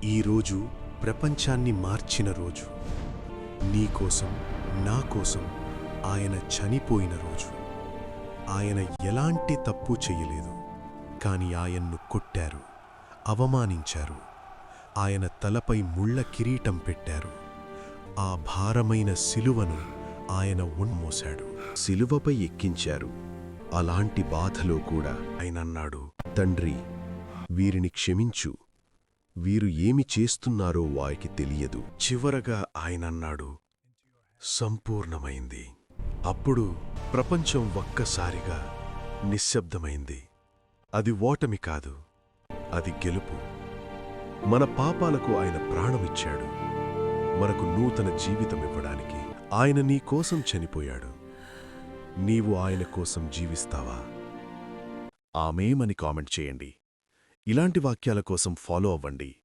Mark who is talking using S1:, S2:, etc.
S1: ఈరోజు ప్రపంచాన్ని మార్చిన రోజు. నీకోసం, నా కోసం ఆయన చనిపోయిన రోజు. ఆయన ఎలాంటి తప్పు చెయ్యలేదు, కాని ఆయన్ను కొట్టారు, అవమానించారు. ఆయన తలపై ముళ్ళ కిరీటం పెట్టారు. ఆ భారమైన సిలువను ఆయన మోశాడు,
S2: సిలువపై ఎక్కించారు. అలాంటి బాధలో కూడా
S1: ఆయనన్నాడు,
S2: తండ్రి, వీరిని క్షమించు, వీరు ఏమి చేస్తున్నారో వారికి తెలియదు.
S1: చివరగా ఆయనన్నాడు, సంపూర్ణమైంది. అప్పుడు ప్రపంచం ఒక్కసారిగా నిశ్శబ్దమైంది. అది ఓటమి కాదు, అది గెలుపు. మన పాపాలకు ఆయన ప్రాణమిచ్చాడు, మనకు నూతన జీవితమివ్వడానికి. ఆయన నీ కోసం చనిపోయాడు. నీవు ఆయన కోసం జీవిస్తావా? ఆమేమని కామెంట్ చేయండి. ఇలాంటి వాక్యాల కోసం ఫాలో అవ్వండి.